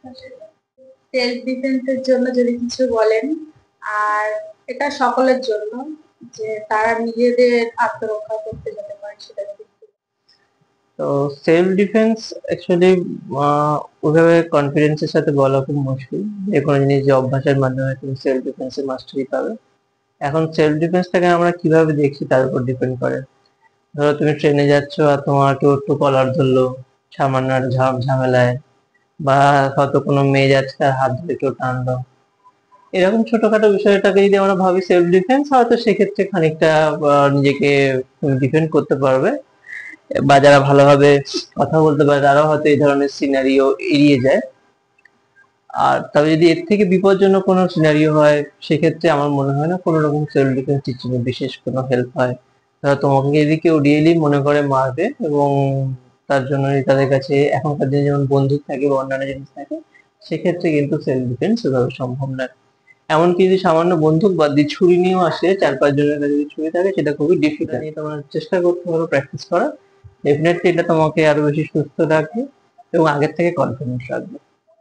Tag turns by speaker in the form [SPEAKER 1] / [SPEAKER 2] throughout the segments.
[SPEAKER 1] Self ডিফেন্সের জন্য যদি কিছু বলেন, আর এটা সকলের জন্য, যে তারা নিজেদের আত্মরক্ষা করতে যেতে পারে সেটা যদি
[SPEAKER 2] তো সেলফ ডিফেন্স অ্যাকচুয়ালি ওইভাবে কনফিডেন্সের সাথে বলা খুব মুশকিল। যে কোনো জিনিস যে অভ্যাসের মাধ্যমে তুমি সেলফ ডিফেন্সের মাস্টারি পাবে। এখন সেলফ ডিফেন্সটাকে আমরা কিভাবে দেখছি তার উপর ডিপেন্ড করে। ধরো তুমি ট্রেনে যাচ্ছ আর তোমার কেউ একটু কলার ধরলো সামান্য একটা ঝামেলায়, বা হয়তো কোনো মেয়ে যাচ্ছে তার হাত ধরে কেউ টানলো, এরকম ছোটখাটো বিষয়টাকে যদি আমরা ভাবি সেলফ ডিফেন্স, হয়তো সেক্ষেত্রে খানিকটা নিজেকে ডিফেন্ড করতে পারবে। বা যারা ভালোভাবে কথা বলতে পারে তারাও হয়তো এই ধরনের সিনারিও এড়িয়ে যায়। আর তবে যদি এর থেকে বিপজ্জনক কোনো সিনারিও হয়, সেক্ষেত্রে আমার মনে হয় না কোনো রকম সেলফ ডিফেন্স টিচিংয়ে বিশেষ কোনো হেল্প হয়। ধরো তোমাকে যদি কেউ রিয়েলি মনে করে মারবে, এবং তার জন্য যদি তাদের কাছে এখনকার দিনে যেমন বন্দুক থাকে বা অন্যান্য জিনিস থাকে, সেক্ষেত্রে কিন্তু সেলফ ডিফেন্স সেভাবে সম্ভব নয়। এমনকি যদি সামান্য বন্দুক বাদ দিয়ে ছুরি নিয়েও আসে, 4-5 জনের কাছে যদি ছুরি থাকে, সেটা খুবই ডিফিকাল্ট। নিয়ে তোমার চেষ্টা করতে হবে প্র্যাকটিস করা। ডেফিনেটলি এটা তোমাকে আরো বেশি সুস্থ রাখবে এবং আগের থেকে কনফিডেন্স রাখবে।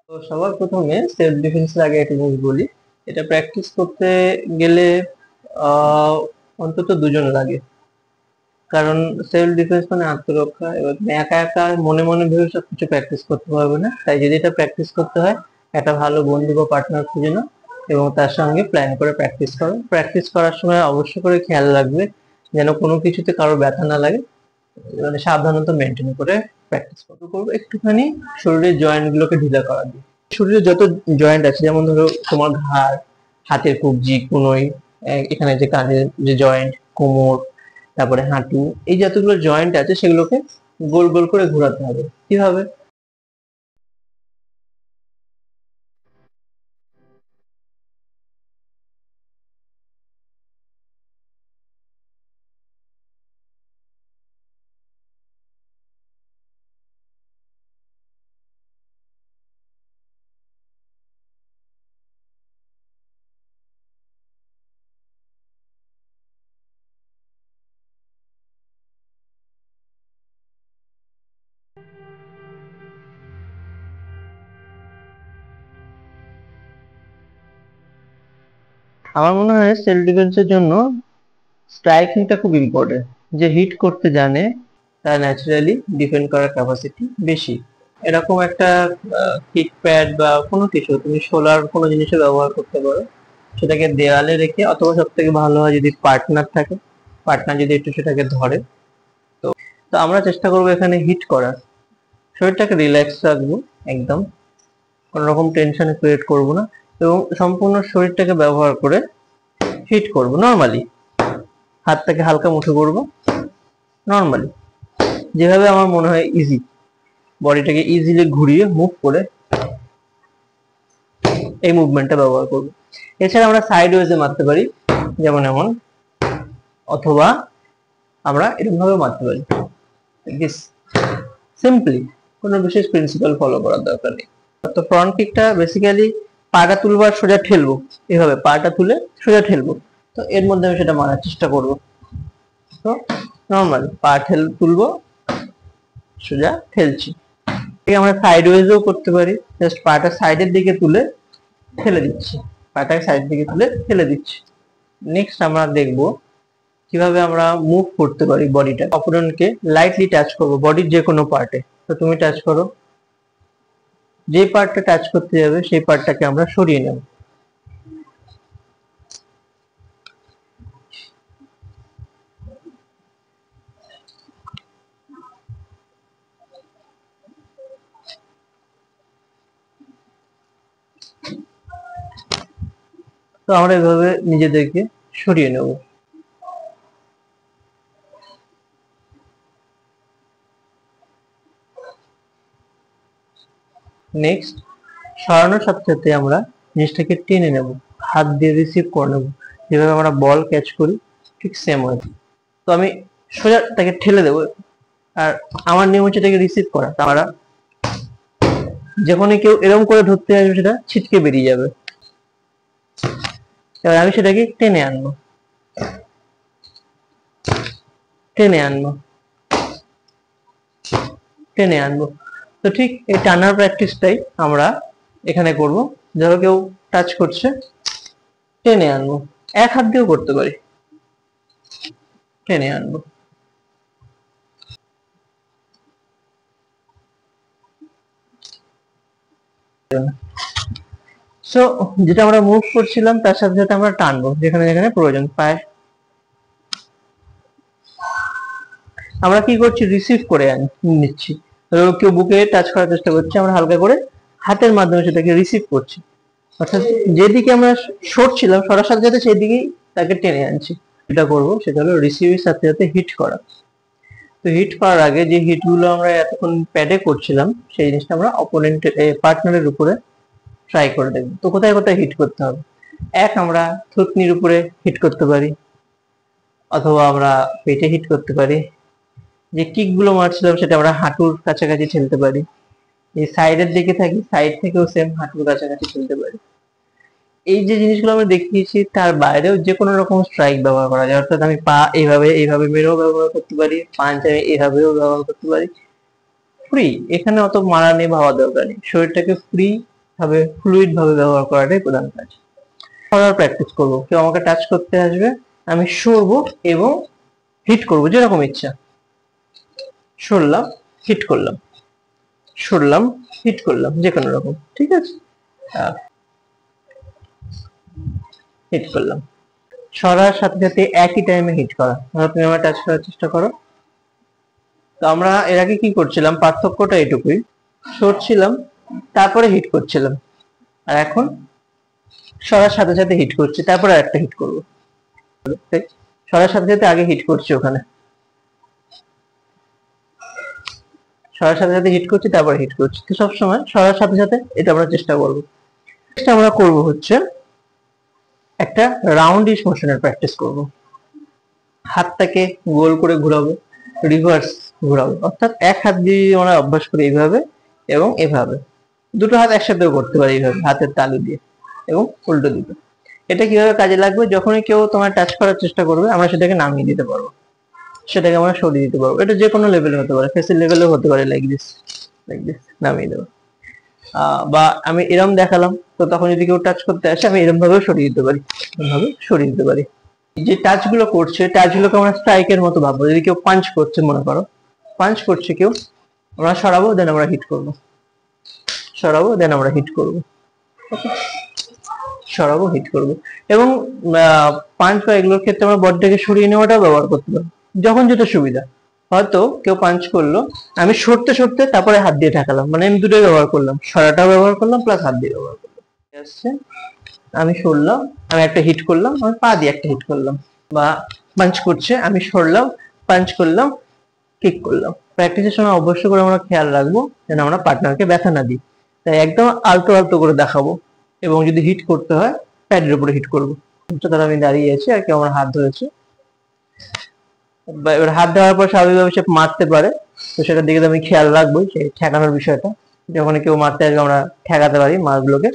[SPEAKER 2] তো সবার প্রথমে সেলফ ডিফেন্সের আগে একটা জিনিস বলি, এটা প্র্যাকটিস করতে গেলে আহ অন্তত দুজন লাগে। কারণ সেলফ ডিফেন্স মানে আত্মরক্ষা, এবার তুমি একা একা মনে মনে ভেবে সবকিছু প্র্যাকটিস করতে পারবে না। তাই যদি এটা প্র্যাকটিস করতে হয়, একটা ভালো বন্ধু বা পার্টনার খুঁজে নাও এবং তার সঙ্গে প্ল্যান করে প্র্যাকটিস করো। প্র্যাকটিস করার সময় অবশ্যই করে খেয়াল রাখবে যেন কোনো কিছুতে কারো ব্যথা না লাগে, মানে সাবধানতা মেনটেন করে প্র্যাকটিস করবো। একটুখানি শরীরের জয়েন্ট গুলোকে ঢিলা করা দিয়ে, শরীরে যত জয়েন্ট আছে, যেমন ধরো তোমার ঘাড়, হাতের কবজি, কনুই, এখানে যে কাঁধের যে জয়েন্ট, কোমর, তারপরে হাঁটু, এই যতগুলো জয়েন্ট আছে সেগুলোকে গোল গোল করে ঘোরাতে হবে। কিভাবে? আমার মনে হয় সেলফ ডিফেন্সের জন্য স্ট্রাইকিংটা খুব ইম্পর্টেন্ট। যে হিট করতে জানে তার ন্যাচারালি ডিফেন্ড করার ক্যাপাসিটি বেশি। এরকম একটা কিক প্যাড বা কোনো কিছু তুমি সোলার কোনো জিনিসে ব্যবহার করতে পারো, সেটাকে দেওয়ালে রেখে, অথবা সব থেকে ভালো হয় যদি পার্টনার থাকে, পার্টনার যদি একটু সেটাকে ধরে। তো তো আমরা চেষ্টা করবো এখানে হিট করার, শরীরটাকে রিল্যাক্স রাখবো একদম, কোনো রকম টেনশন ক্রিয়েট করব না, এবং সম্পূর্ণ শরীরটাকে ব্যবহার করে হিট করব নর্মালি। হাতটাকে হালকা মুঠো করব নর্মালি, যেভাবে আমার মনে হয় ইজি, বডিটাকে ইজিলি ঘুরিয়ে মুভ করে এই মুভমেন্টটা ব্যবহার করব। এছাড়া আমরা সাইড ওয়েজে মারতে পারি, যেমন এমন, অথবা আমরা এরকম ভাবে মারতে পারি, সিম্পলি, কোনো বিশেষ প্রিন্সিপাল ফলো করার দরকার নেই। তো ফ্রন্ট কিকটা বেসিক্যালি পাটা তুলবো আর সোজা ঠেলবো, এভাবে পাটা তুলে সোজা ঠেলবো। তো এর মধ্যে আমি সেটা মারার চেষ্টা করব। তো নর্মাল পা তুলবো, সোজা ঠেলছি। আমরা সাইড ওয়েজও করতে পারি, জাস্ট পাটা সাইডের দিকে তুলে ঠেলে দিচ্ছি, পাটাকে সাইড দিকে তুলে ঠেলে দিচ্ছি। নেক্সট আমরা দেখবো কিভাবে আমরা মুভ করতে পারি বডিটা, অপোনেন্টকে লাইটলি টাচ করবো বডির যে কোনো পার্টে। তো তুমি টাচ করো, যে পার্টটা টাচ করতে যাবে সেই পার্টটাকে আমরা সরিয়ে নেব। তো আমরা এভাবে নিজেদেরকে সরিয়ে নেব। নেক্সট, সরানোর সাথে সাথে আমরা জিনিসটাকে টেনে নেব, হাত দিয়ে রিসিভ করে নেব, যেভাবে আমরা বল ক্যাচ করি ঠিক সেম ওয়ে। তো আমি সোজা তাকে ঠেলে দেবো, আর আমার নিয়ম হচ্ছে এটাকে রিসিভ করা। আমরা যখনই কেউ এরকম করে ধরতে আসবে সেটা ছিটকে বেরিয়ে যাবে। এবার আমি সেটাকে টেনে আনবো, টেনে আনবো, টেনে আনবো। তো ঠিক এই টানার প্র্যাকটিসটাই আমরা এখানে করব। ধরো কেউ টাচ করছে, টেনে আনবো, এক হাত দিয়েও করতে পারি, টেনে আনবো। সো যেটা আমরা মুভ করছিলাম তার সাথে সাথে আমরা টানবো যেখানে যেখানে প্রয়োজন। পায় আমরা কি করছি, রিসিভ করে নিচ্ছি। ধরো কেউ বুকে টাচ করার চেষ্টা করছে, আমরা হালকা করে হাতের মাধ্যমে সেটাকে রিসিভ করছি, অর্থাৎ যেদিকে আমরা সরছিলাম সরার সাথে সাথে সেই দিকেই তাকে টেনে আনছি। যেটা করবো সেটা হলো রিসিভের সাথে সাথে হিট করা। তো হিট করার আগে যে হিট গুলো আমরা এতক্ষণ প্যাডে করছিলাম সেই জিনিসটা আমরা অপোনেন্টের পার্টনারের উপরে ট্রাই করে দেখবো। তো কোথায় কোথায় হিট করতে হবে, আমরা থুতনির উপরে হিট করতে পারি, অথবা আমরা পেটে হিট করতে পারি। যে কিক গুলো মারছিলাম সেটা আমরা হাঁটুর কাছাকাছি ঠেলতে পারি। এই সাইডের দিকে থাকি, সাইড থেকেও সেম হাঁটুর কাছাকাছি ঠেলতে পারি। এই যে জিনিসগুলো আমরা দেখিয়েছি তার বাইরেও যে কোনো রকম স্ট্রাইক ব্যবহার করা যায়, অর্থাৎ আমি পা এইভাবে এইভাবে মেরেও ব্যবহার করতে পারি, পাঞ্চ আমি এইভাবেও ব্যবহার করতে পারি। ফ্রি, এখানে অত মারা নেই, ভাবা দরকার নেই, শরীরটাকে ফ্রি ভাবে ফ্লুইড ভাবে ব্যবহার করাটাই প্রধান কাজ। সরার প্র্যাকটিস করবো, কেউ আমাকে টাচ করতে আসবে, আমি সরবো এবং হিট করবো যেরকম ইচ্ছা। সরলাম, হিট করলাম, সরলাম, হিট করলাম, যে কোনো রকম, ঠিক আছে। হিট করলাম, সরার সাথে সাথে একই টাইমে হিট করা। ধরো তুমি আমার টাচ করার চেষ্টা করো, তো আমরা এর আগে কি করছিলাম, পার্থক্যটা এটুকুই, সরছিলাম তারপরে হিট করছিলাম, আর এখন সরার সাথে সাথে হিট করছি তারপরে আরেকটা হিট করবো। সরার সাথে সাথে আগে হিট করছি, ওখানে সরার সাথে সাথে হিট করছি তারপরে হিট করছি। তো সবসময় সরার সাথে সাথে এটা আমরা চেষ্টা করবো। আমরা করবো হচ্ছে একটা রাউন্ডিশ মোশনের প্র্যাকটিস করব। হাতটাকে গোল করে ঘোরাবো, রিভার্স ঘোরাবো, অর্থাৎ এক হাত দিয়ে আমরা অভ্যাস করি এইভাবে এবং এভাবে, দুটো হাত একসাথেও করতে পারি এইভাবে হাতের তালু দিয়ে, এবং উল্টো দিকে। এটা কিভাবে কাজে লাগবে, যখনই কেউ তোমার টাচ করার চেষ্টা করবে আমরা সেটাকে নামিয়ে দিতে পারবো, সেটাকে আমরা সরিয়ে দিতে পারবো। এটা যে কোনো লেভেলে হতে পারে, ফেসের লেভেলেও হতে পারে, লাইক দিস, নামিয়ে দেবো। বা আমি এরম দেখালাম, তো তখন যদি কেউ টাচ করতে আসে আমি এরম ভাবেও সরিয়ে দিতে পারি, এভাবে সরিয়ে দিতে পারি। যে টাচ গুলো করছে, টাচ গুলোকে আমরা স্ট্রাইকের মতো ভাববো। যদি কেউ পাঞ্চ করছে, মনে করো পাঞ্চ করছে কেউ, আমরা সরাবো, দেন আমরা হিট করব, সরাবো, দেন আমরা হিট করব, সরাবো, হিট করব। এবং পাঞ্চ বা এগুলোর ক্ষেত্রে আমরা বডিটাকে সরিয়ে নেওয়াটাও ব্যবহার করতে পারি, যখন যেটা সুবিধা। হয়তো কেউ পাঞ্চ করলো, আমি সরতে সরতে তারপরে হাত দিয়ে ঠেকালাম, মানে আমি দুটোই ব্যবহার করলাম, সরাটাও ব্যবহার করলাম প্লাস হাত দিয়ে ব্যবহার করলাম। আমি সরলাম, আমি একটা হিট করলাম, আমি পা দিয়ে একটা হিট করলাম। বা পাঞ্চ করছে, আমি সরলাম, পাঞ্চ করলাম, কিক করলাম। প্র্যাকটিসের সময় অবশ্যই করে আমরা খেয়াল রাখবো যেন আমরা পার্টনারকে ব্যথা না দিই, তাই একদম আলতো আলতো করে দেখাবো। এবং যদি হিট করতে হয় প্যাডের উপরে হিট করবো। ধরো আমি দাঁড়িয়ে আছি আর কেউ আমার হাত ধরেছে, এবার হাত দেওয়ার পর স্বাভাবিকভাবে সে মারতে পারে, তো সেটার দিকে আমি খেয়াল রাখবো, সেই ঠেকানোর বিষয়টা। যখন কেউ মারতে আসবে আমরা ঠেকাতে পারি মাছগুলোকে,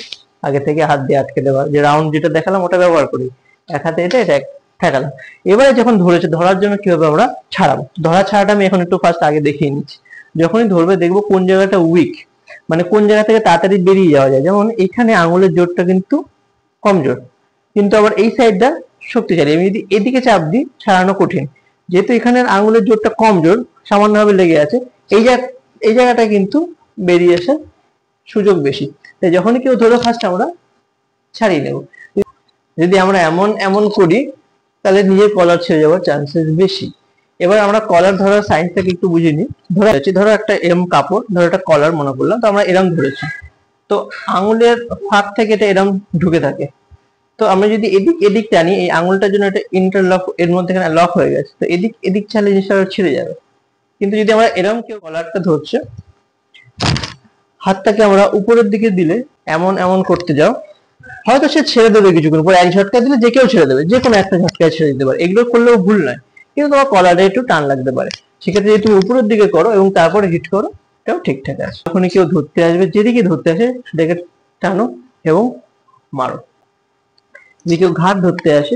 [SPEAKER 2] আগে থেকে হাত দিয়ে আটকে দেওয়া। যে রাউন্ড যেটা দেখালাম ওটা ব্যবহার করি, এক হাতে এটা এটা ঠেকালাম। এবারে যখন ধরেছে, ধরার জন্য কিভাবে আমরা ছাড়াবো, ধরা ছাড়াটা আমি এখন একটু ফার্স্ট আগে দেখিয়ে নিচ্ছি। যখনই ধরবে দেখবো কোন জায়গাটা উইক, মানে কোন জায়গা থেকে তাড়াতাড়ি বেরিয়ে যাওয়া যায়। যেমন এখানে আঙুলের জোরটা কিন্তু কমজোর, কিন্তু আবার এই সাইডটা শক্তিশালী। আমি যদি এদিকে চাপ দিই ছাড়ানো কঠিন, যেহেতু এখানে আঙুলের জোরটা কমজোর, সামান্যভাবে লেগে আছে, এই জায়গাটা কিন্তু বেরিয়ে আসার সুযোগ বেশি। তাই যখনই কেউ ধরে ফার্স্ট আমরা ছাড়িয়ে নেব। যদি আমরা এমন এমন করি তাহলে নিজের কলার ছেড়ে যাওয়ার চান্সেস বেশি। এবার আমরা কলার ধরার সাইন্সটাকে একটু বুঝে নিই। ধরো একটা এরম কাপড়, ধরো একটা কলার মনে করলাম, তো আমরা এরম ধরেছি, তো আঙুলের ফাঁক থেকে এটা এরম ঢুকে থাকে। তো আমরা যদি এদিক এদিক টানি, এই আঙুলটার জন্য এটা ইন্টারলক, এর মধ্যে লক হয়ে গেছে, তো এদিক এদিক চালে জিনিসটা ছিঁড়ে যাবে। কিন্তু যদি আমরা এরম কেউ কলারটা ধরছে, হাতটাকে আমরা উপরের দিকে দিলে, এমন এমন করতে যাও, হয়তো সে ছেড়ে দেবে কিছুক্ষণ পর, এক ঝটকা দিলে যে কেউ ছেড়ে দেবে, যে কোনো একটা ঝটকায় ছেড়ে দিতে পারে। এগুলো করলেও ভুল নয়, কিন্তু তোমার কলারে একটু টান লাগতে পারে। সেক্ষেত্রে যদি তুমি উপরের দিকে করো এবং তারপরে হিট করো, এটাও ঠিকঠাক আছে। যখনই কেউ ধরতে আসবে, যেদিকে ধরতে আসে সেটাকে টানো এবং মারো। যদি কেউ ঘাট ধরতে আসে,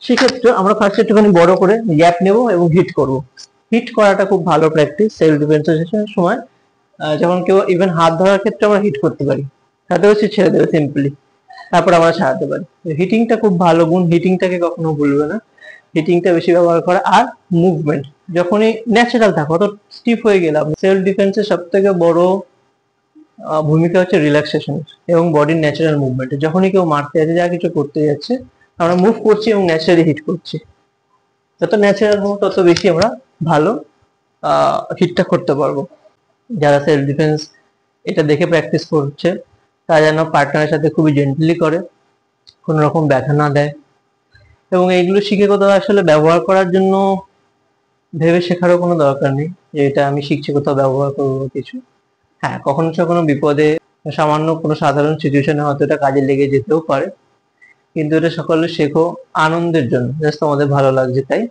[SPEAKER 2] সেক্ষেত্রে আমরা ফার্স্ট একটুখানি বড় করে গ্যাপ নেব এবং হিট করব। হিট করাটা খুব ভালো প্র্যাকটিস সেলফ ডিফেন্সের সময়। যখন কেউ ইভেন হাত ধরার ক্ষেত্রে আমরা হিট করতে পারি, সাথে হচ্ছে ছেড়ে দেবে সিম্পলি, তারপর আমরা সারাতে পারি। হিটিংটা খুব ভালো গুণ, হিটিংটাকে কখনো ভুলবে না, হিটিংটা বেশি ব্যবহার করা। আর মুভমেন্ট যখনই ন্যাচারাল থাকো, অত স্টিফ হয়ে গেলাম। সেলফ ডিফেন্সের সব থেকে বড় ভূমিকা হচ্ছে রিল্যাক্সেশন এবং বডির ন্যাচারাল মুভমেন্ট। যখনই কেউ মারতে যাচ্ছে, যা কিছু করতে যাচ্ছে, আমরা মুভ করছি এবং ন্যাচারালি হিট করছি। যত ন্যাচারাল হবো তত বেশি আমরা ভালো হিটটা করতে পারবো। যারা সেলফ ডিফেন্স এটা দেখে প্র্যাকটিস করছে, তারা যেন পার্টনারের সাথে খুবই জেন্টলি করে, কোনো রকম ব্যথা না দেয়। এবং এইগুলো শিখে কোথাও আসলে ব্যবহার করার জন্য ভেবে শেখারও কোনো দরকার নেই যে এটা আমি শিখছি কোথাও ব্যবহার করবো কিছু। হ্যাঁ, কখনো কোনো বিপদে, সামান্য কোনো সাধারণ সিচুয়েশনে হয়তো এটা কাজে লেগে যেতেও পারে, কিন্তু এটা সকলে শেখো আনন্দের জন্য, জাস্ট তোমাদের ভালো লাগছে তাই।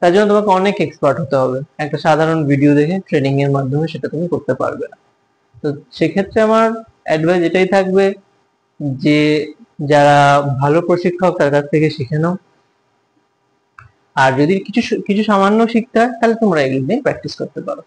[SPEAKER 2] তার জন্য তোমাকে অনেক এক্সপার্ট হতে হবে, একটা সাধারণ ভিডিও দেখে ট্রেনিং এর মাধ্যমে সেটা তুমি করতে পারবে না। তো সেক্ষেত্রে আমার অ্যাডভাইস এটাই থাকবে যে যারা ভালো প্রশিক্ষক তার কাছ থেকে শিখে নাও। আর যদি কিছু কিছু সামান্য শিখতে হয় তাহলে তোমরা এগুলো নিয়ে প্র্যাকটিস করতে পারো।